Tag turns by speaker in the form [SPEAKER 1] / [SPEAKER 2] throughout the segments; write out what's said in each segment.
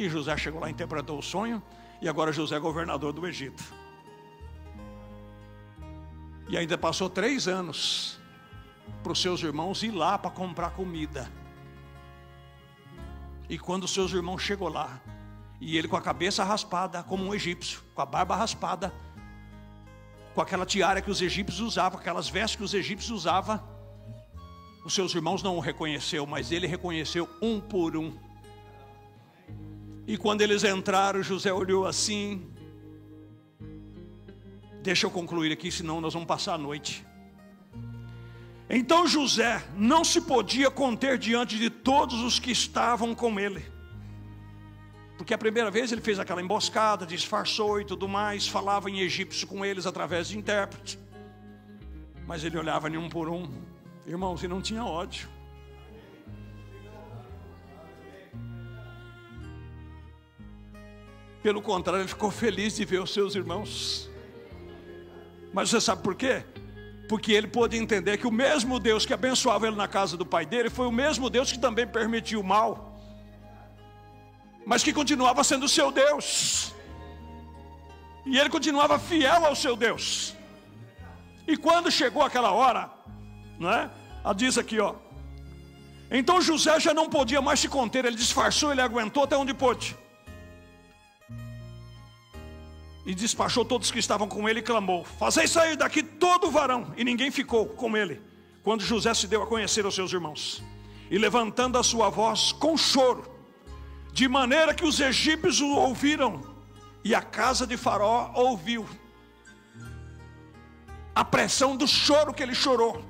[SPEAKER 1] E José chegou lá, interpretou o sonho, e agora José é governador do Egito. E ainda passou 3 anos para os seus irmãos ir lá para comprar comida. E quando os seus irmãos chegou lá, e ele com a cabeça raspada, como um egípcio, com a barba raspada, com aquela tiara que os egípcios usavam, aquelas vestes que os egípcios usavam, os seus irmãos não o reconheceu, mas ele reconheceu um por um. E quando eles entraram, José olhou assim. Deixa eu concluir aqui, senão nós vamos passar a noite. Então José não se podia conter diante de todos os que estavam com ele. Porque a primeira vez ele fez aquela emboscada, disfarçou e tudo mais, falava em egípcio com eles através de intérprete. Mas ele olhava um por um. Irmãos, e não tinha ódio. Pelo contrário, ele ficou feliz de ver os seus irmãos. Mas você sabe por quê? Porque ele pôde entender que o mesmo Deus que abençoava ele na casa do pai dele foi o mesmo Deus que também permitiu o mal, mas que continuava sendo o seu Deus. E ele continuava fiel ao seu Deus. E quando chegou aquela hora, né? Diz aqui, ó. Então José já não podia mais se conter. Ele disfarçou, ele aguentou até onde pôde. E despachou todos que estavam com ele e clamou: fazei sair daqui todo varão. E ninguém ficou com ele quando José se deu a conhecer aos seus irmãos. E levantando a sua voz com choro, de maneira que os egípcios o ouviram, e a casa de Faraó ouviu a pressão do choro que ele chorou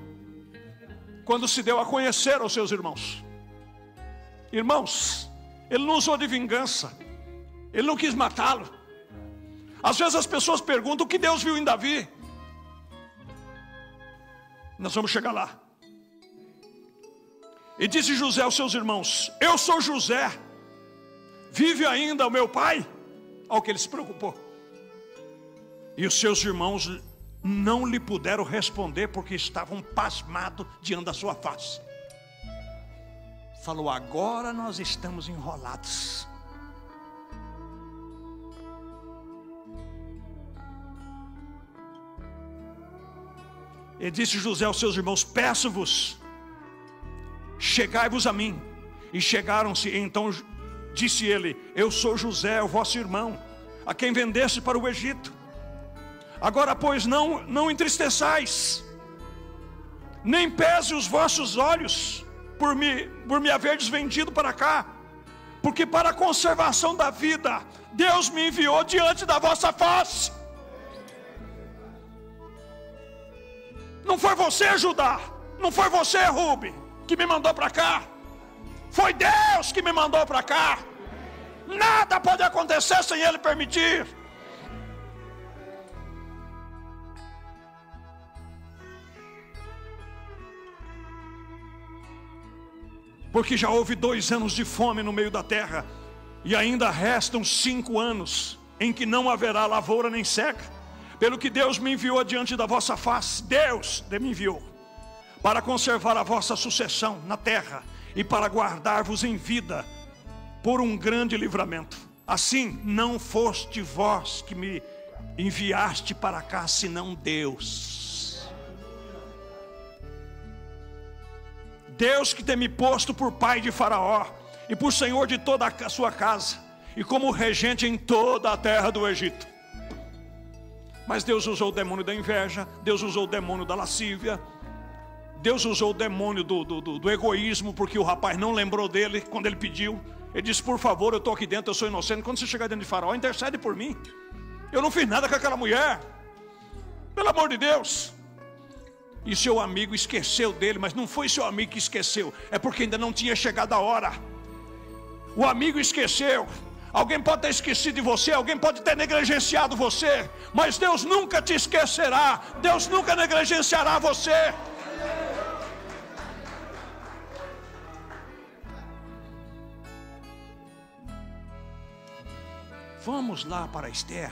[SPEAKER 1] quando se deu a conhecer aos seus irmãos. Irmãos, ele não usou de vingança, ele não quis matá-lo. Às vezes as pessoas perguntam o que Deus viu em Davi. Nós vamos chegar lá. E disse José aos seus irmãos: eu sou José, vive ainda o meu pai? Ao que ele se preocupou. E os seus irmãos não lhe puderam responder, porque estavam pasmados diante da sua face. Falou: agora nós estamos enrolados. E disse José aos seus irmãos: peço-vos, chegai-vos a mim. E chegaram-se. Então disse ele: eu sou José, o vosso irmão, a quem vendeste para o Egito. Agora pois não entristeçais, nem pese os vossos olhos por me haverdes vendido para cá, porque para a conservação da vida Deus me enviou diante da vossa face. Não foi você, Judá, não foi você, Rube, que me mandou para cá. Foi Deus que me mandou para cá. Nada pode acontecer sem Ele permitir. Porque já houve 2 anos de fome no meio da terra, e ainda restam 5 anos em que não haverá lavoura nem seca. Pelo que Deus me enviou diante da vossa face, Deus me enviou, para conservar a vossa sucessão na terra, e para guardar-vos em vida, por um grande livramento. Assim não foste vós que me enviaste para cá, senão Deus. Deus que tem me posto por pai de Faraó, e por senhor de toda a sua casa, e como regente em toda a terra do Egito. Mas Deus usou o demônio da inveja, Deus usou o demônio da lascívia, Deus usou o demônio do egoísmo, porque o rapaz não lembrou dele quando ele pediu. Ele disse: por favor, eu estou aqui dentro, eu sou inocente. Quando você chegar dentro de Faraó, intercede por mim. Eu não fiz nada com aquela mulher, pelo amor de Deus. E seu amigo esqueceu dele, mas não foi seu amigo que esqueceu, é porque ainda não tinha chegado a hora. O amigo esqueceu. Alguém pode ter esquecido de você, alguém pode ter negligenciado você, mas Deus nunca te esquecerá, Deus nunca negligenciará você. Vamos lá para Esther.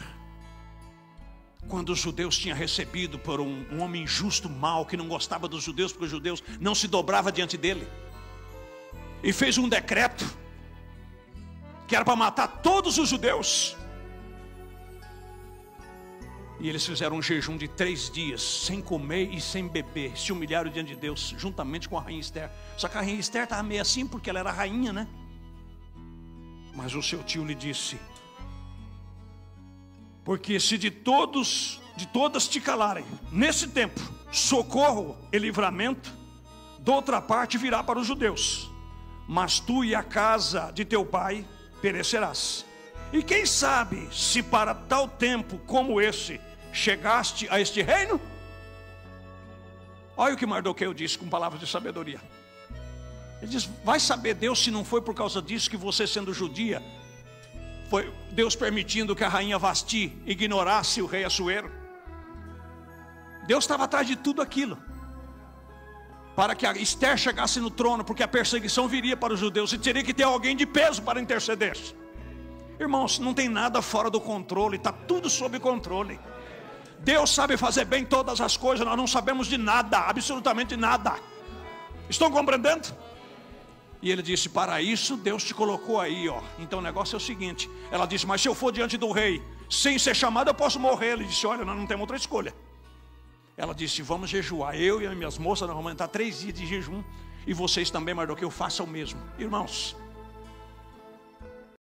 [SPEAKER 1] Quando os judeus tinham recebido por um homem injusto, mau, que não gostava dos judeus, porque os judeus não se dobravam diante dele, e fez um decreto que era para matar todos os judeus. E eles fizeram um jejum de 3 dias, sem comer e sem beber. Se humilharam diante de Deus, juntamente com a rainha Esther. Só que a rainha Esther estava meio assim, porque ela era rainha, né? Mas o seu tio lhe disse: porque se de todas te calarem, nesse tempo, socorro e livramento, de outra parte virá para os judeus. Mas tu e a casa de teu pai perecerás. E quem sabe se para tal tempo como esse chegaste a este reino? Olha o que Mardoqueu disse com palavras de sabedoria. Ele diz: vai saber Deus se não foi por causa disso que você, sendo judia, foi Deus permitindo que a rainha Vasti ignorasse o rei Assuero. Deus estava atrás de tudo aquilo, para que a Esther chegasse no trono, porque a perseguição viria para os judeus e teria que ter alguém de peso para interceder. Irmãos, não tem nada fora do controle, está tudo sob controle. Deus sabe fazer bem todas as coisas, nós não sabemos de nada, absolutamente nada. Estão compreendendo? E ele disse: para isso Deus te colocou aí, ó. Então o negócio é o seguinte. Ela disse: mas se eu for diante do rei sem ser chamado, eu posso morrer. Ele disse: olha, nós não temos outra escolha. Ela disse: vamos jejuar, eu e as minhas moças, nós vamos entrar 3 dias de jejum, e vocês também, Mardoqueu, façam o mesmo. Irmãos,